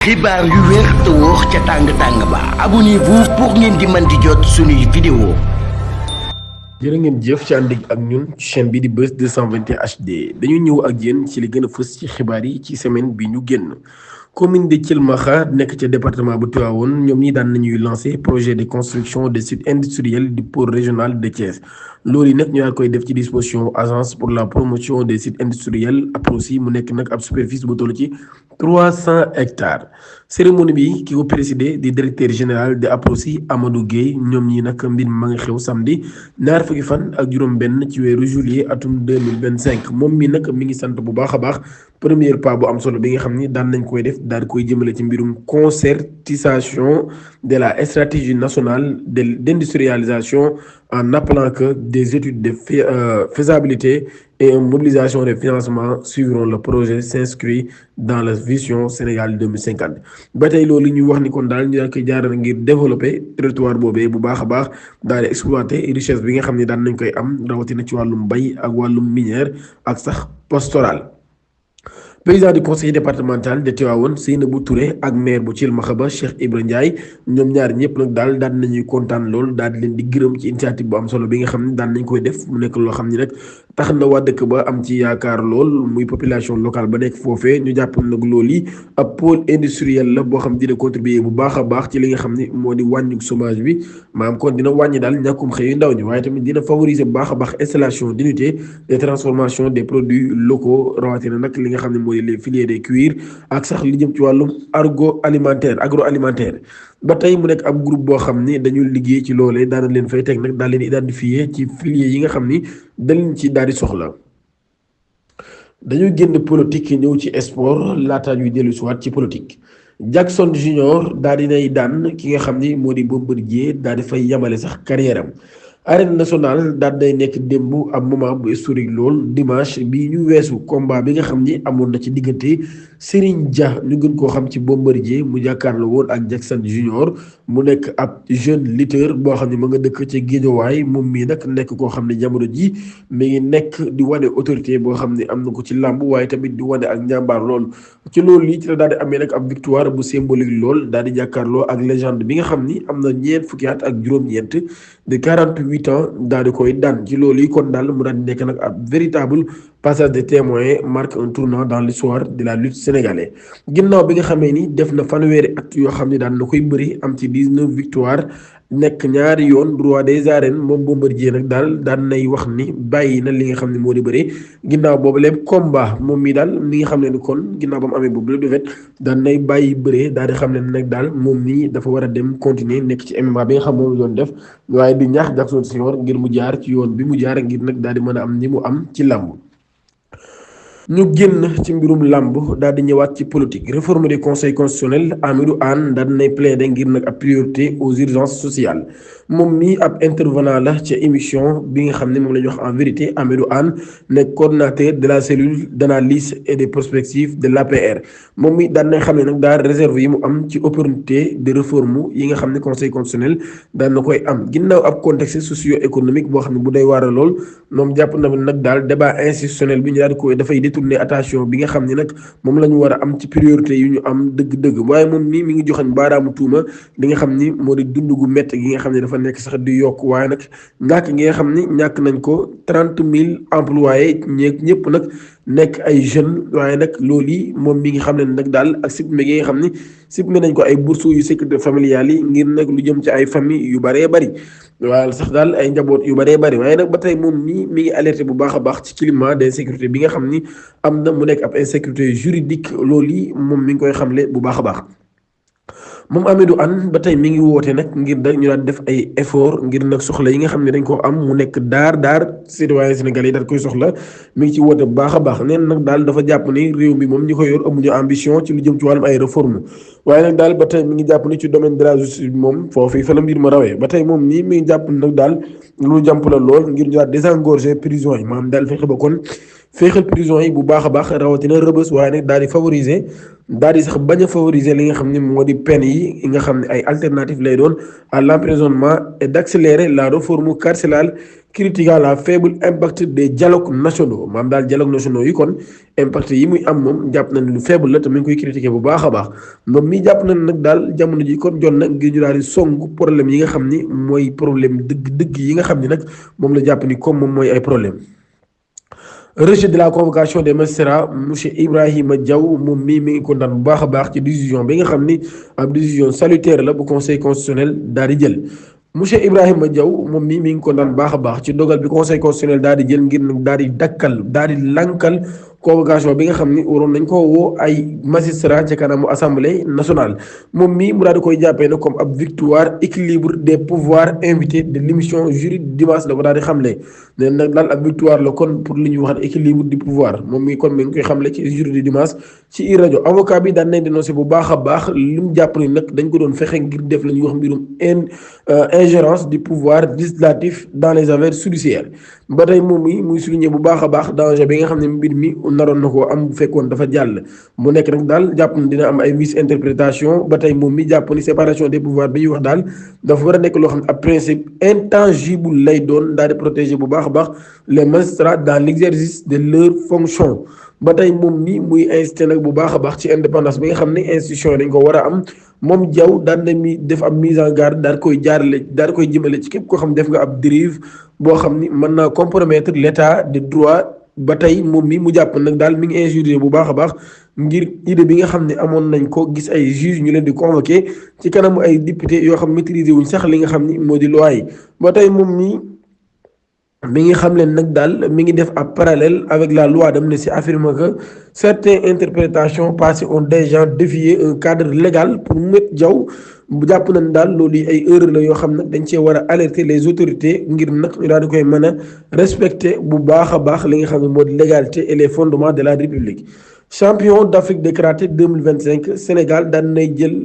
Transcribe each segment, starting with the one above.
xibaar yu wér te wóor ca tàng-tàng ba abonnez-vous pour ngeen di mën di jot suñuy vidéo. jërë ngeen jëf ci ànd ak ñun ci chaîne bi di Buzz 221 HD dañu ñëw ak yéen ci li gën a fës ci xibaar yi ci semaine bi ñu génn. commune de Thilmakha nekk ca département bu Tivaouane ñoom ñi daan nañuy lancé projet de construction de site industriel du pôle régional de Thiès loolu yi nag ñu daan koy def ci disposition agence pour la promotion des sites industriels APROSI mu nekk nag ab superficie bu toll ci 300 hectares. cérémonie bi ki ko présidé di directeur général de APROSI Amadou Guèye ñoom ñi nag mbir ma nga xew samedi ñaar fukki fan ak juróom-benn ci weeru juillet atum 2025 moom mi nag mi ngi sant bu baax a baax premier pas bu am solo bi nga xam ni daan nañ koy def daal di koy jëmale ci mbirum concertation de la stratégie nationale d'industrialisation en appelant que des études de faisabilité et une mobilisation des financements suivront le projet s'inscrit dans la vision Sénégal 2050 ba tey loolu ñu wax ni kon daal ñu daan koy jaarale ngir développer territoire boobee bu baax a baax daal di exploiter richesse bi nga xam ne daan nañ koy am rawatina ci wàllum mbay ak wàllum minière ak sax pastoral. président du conseil départemental de Tivaouane Seynabou Touré ak maire bu Thilmakha ba Cheikh Ibra Ndiaye ñoom ñaar ñëpp nag daal daan nañuy kontaan lool daal di leen di gërëm ci initiative bu am solo bi nga xam ne daan nañ koy def mu nekk loo xam ni nag tax na waa dëkk ba am ci yaakaar lool muy population locale ba nekk foofee ñu jàpp nag loolu yi ab pôle industriel la boo xam dina contribuer bu baax a baax ci li nga xam ni moo di wàññi chômage bi maanaam kon dina wàññi daal ñàkkum xëy ndaw ñi waaye tamit dina favoriser bu baax a baax installation d'unité de transformation des produits locaux rawatina nag li nga xam ne moo di les filières de cuir ak sax li jëm ci wàllum agroalimentaire ba tey mu nekk ab groupe boo xam ni dañu liggéey ci loolee daana leen fay teg nag daal leen identifier ci filières yi nga xam ni dañ ci daal di soxla. dañu génn politique ñëw ci sport laata ñuy dellu si waat ci politique Jackson Junior daal di nay daan ki nga xam ni moo di Bombardier daal di fay yamale sax carrière am. arène nationale daal day nekk démb ab moment bu historique lool dimanche bi ñu weesu combat bi nga xam ni amoon na ci diggante Serigne Dia ñu gën koo xam ci Bombardier mu jàkkaarloo woon ak Jackson Junior mu nekk ab jeune lutteur boo xam ne ma nga dëkk ca Guédiawaye moom mii nag nekk koo xam ne jamono ji mi ngi nekk di wane autorité boo xam ne am na ko ci làmb waaye tamit di wane ak njàmbaar lool ci loolu lii ci la daal di amee nag ab victoire bu symbolique lool daal di jàkkaarloo ak légende bi nga xam ni am na ñeent fukki at ak juróom-ñeent de 48 ans daal di koy daan ci loolu yi kon daal mu daal di nekk nag ab véritable passage de témoin marque un tournant dans l'histoire de la lutte sénégalaise ginnaaw bi nga xamee ni def na fanweeri at yoo xam ne daan na koy bëri am ci 19 victoire nekk ñaari yoon roi des arènes moom Bombardier nag daal daan nay wax ni bàyyi na li nga xam ne moo di bëri ginnaaw boobu lépp combat moom mi daal mi nga xam ne ni kon ginnaaw ba mu amee boobu lépp defet daan nay bàyyi bëree daal di xam ne nag daal moom nii dafa war a dem continuer nekk ci MMA bi nga xam moom doon def waaye di ñaax Jackson Senior ngir mu jaar ci yoon bi mu jaar ngir nag daal di mën a am ni mu am ci làmb. ñu génn ci mbirum làmb daal di ñëwaat ci politique réforme du conseil constitutionnel Amadou Anne daal di nay plaider ngir nag ab priorité aux urgences sociales moom mii ab intervenant la ca émission bi nga xam ne moom la ñuy wax en vérité Amadou Anne nekk coordonnateur de la cellule d'analyse et de prospective de l'APR moom mi daan nay xam ne nag daal réserve yi mu am ci opportunité de réforme yi nga xam ne conseil constitutionnel daan na koy am ginnaaw ab contexte socio-économique boo xam ne bu day waar lool moom jàpp na nag daal débat institutionnel bi ñu daal di koy dafay détourner attention bi nga xam ne nag moom la ñu war a am ci priorité yu ñu am dëgg-dëgg waaye moom nii mi ngi joxañ baaraamu tuuma li nga xam ni moo di dund gu métti gi nga xam ne dafa nekk sax di yokk waaye nag ñàkk gi nga xam ni ñàkk nañ ko 30 000 employés ñëpp nag nekk ay jeunes waaye nag loolu yi moom mi ngi xam ne nag daal ak supprimé gi nga xam ni supprimé nañ ko ay bourses yu sécurité familiale yi ngir nag lu jëm ci ay famille yu bëree bëri waaye sax daal ay njaboot yu bëree bëri waaye nag ba tey moom nii mi ngi alerté bu baax a baax ci climat d'insécurité bi nga xam ni am na mu nekk ab insécurité juridique loolu yi moom mi ngi koy xamle bu baax a baax. moom Amadou Anne ba tey mi ngi woote nag ngir da ñu daan def ay effort ngir nag soxla yi nga xam ne dañ koo am mu nekk daar citoyen sénégalais yi daal koy soxla mi ngi ci woote bu baax a baax neen nag daal dafa jàpp ni réew mi moom ñi ko yor amuñu ambition ci lu jëm ci wàllum ay réforme waaye nag daal ba tey mi ngi jàpp ni ci domaine de la justice bi moom foofu fa la mbir ma rawee ba tey moom nii mi ngi jàpp nag daal lu jàmp la lool ngir ñu daal désengorger prison yi maanaam daal fexe ba kon féexal prison yi bu baax a baax rawatina rëbës waaye nag daal di favoriser daal di sax bañ a favoriser li nga xam ne moo di peine yi nga xam ne ay alternative lay doon à l'emprisonnement et d'accélérer la réforme carcérale critiquant la faible impact des dialogues nationaux maam daal dialogues nationaux yi kon impact yi muy am moom jàpp na ne lu faible la te mi ngi koy critiquer bu baax a baax moom mi jàpp na ne nag daal jamono ji kon jot na ngir ñu daal di song problème yi nga xam ni mooy problème dëgg yi nga xam ni nag moom la jàpp ni comme moom mooy ay problème rejet de la convocation des magistrats monsieur Ibrahima Diaw moom mii mi ngi kontaan bu baax a baax ci décision bi nga xam ni ab décision salutaire la bu conseil constitutionnel daal di jël monsieur Ibrahima Diaw moom mii mi ngi kontaan bu baax a baax ci dogal bi conseil constitutionnel daal di jël ngir nag daal di dakkal daal di lankal convocation bi nga xam ni waroon nañ ko woo ay magistrat ci kanamu assemblée nationale moom mii mu daal di koy jàppee na comme ab victoire équilibre des pouvoirs invités de l'émission jury dimanche la ko daal di xamle ne nag daal ab victoire la kon pour li ñuy wax équilibre du pouvoir moom mii kon mi ngi koy xamle ci jury du dimanche ci i rajo avocat bi daan nañ dénoncé bu baax a baax li mu jàpp ni nag dañ ko doon fexe ngir def la ñuy wax mbirum ingérence du pouvoir législatif dans les affaires judiciaires ba tey moom mi muy souligné bu baax a baax danger bi nga xam ne mbir mi naroon na koo am bu fekkoon dafa jàll mu nekk nag daal jàpp na dina am ay misinterprétation ba tey moom mi jàpp ni séparation des pouvoirs bi ñuy wax daal dafa war a nekk loo xam ne ab principe intangible lay doon daal di protéger bu baax a baax les magistrats dans l'exercice de leur fonction ba tey moom mi muy insisté nag bu baax a baax ci indépendance bi nga xam ne institution yi dañ ko war a am moom Diaw daan na mi def ab mise en garde daal koy jaarale daal koy jëmale ci képp koo xam def nga ab dérive boo xam ni mën naa compromettre l'état de droit ba tey moom mi mu jàpp nag daal mi ngi injurier bu baax a baax ngir idée bi nga xam ne amoon nañ ko gis ay juge ñu leen di convoqué ci kanamu ay député yoo xam maîtriser wuñ sax li nga xam ni moo di loi yi ba tey moom mi ngi xam leen nag daal mi ngi def ab parallèle avec la loi d'amnistie affirme que certaines interprétations passées ont déjà défié un cadre légal pour Maître Diaw bu jàpp nañ daal loolu yi ay erreur la yoo xam nag dañ cee war a alerter les autorités ngir nag ñu daal di koy mën a respecter bu baax a baax li nga xam ne moo di légalité et les fondements de la République. Champion d'Afrique de karaté 2025 Sénégal daan nay jël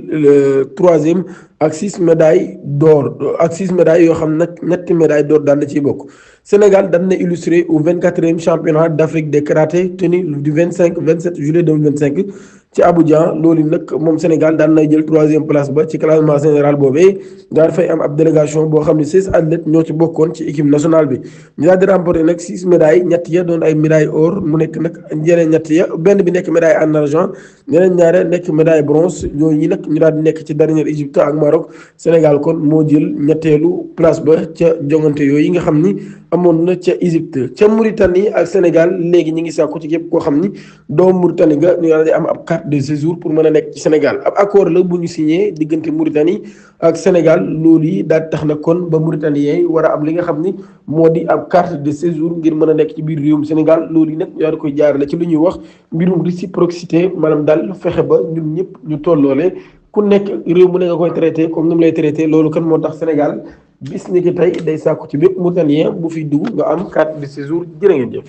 troisième ak 6 médailles d'or ak 6 médailles yoo xam nag ñetti médailles d'or daan na ciy bokk Sénégal daan na illustré au 24e championnat d'Afrique de karaté tenu du 27 juillet 2025 ci Abuja loolu nag moom Sénégal daan nay jël troisième place ba ci classement général boobee daal fay am ab délégation boo xam ne 16 athlètes ñoo ci bokkoon ci équipe nationale bi ñu daal di remporté nag 6 médailles ñett ya doon ay médailles or mu nekk nag yeneen ñett ya benn bi nekk médaille en argent ñeneen ñaare nekk médaille bronze yooyu ñi nag ñu daal di nekk ci dernier Égypte ak Maroc Sénégal kon moo jël ñetteelu place ba ca jongante yooyu nga xam ni amoon na ca Égypte ca Mauritanie ak Sénégal léegi ñi ngi sàkku ci képp koo xam ni doomu Mauritanie nga ñu daal di am ab carte de séjour pour mën a nekk ci Sénégal ab accord la bu ñu signé diggante Mauritanie ak Sénégal loolu yi daal tax na kon ba Mauritaniens yi war a am li nga xam ni moo di ab carte de séjour ngir mën a nekk ci biir réewum Sénégal loolu yi nag ñu daal koy jaarale ci lu ñuy wax mbirum réciprocité maanaam daal fexe ba ñun ñëpp ñu tolloole ku nekk réew mu ne nga koy traité comme ni mu lay traité loolu kan moo tax Sénégal bis ni ki tey day sàkku ci bépp Mauritanien bu fiy dugg nga am carte de séjour jërë ngeen jëf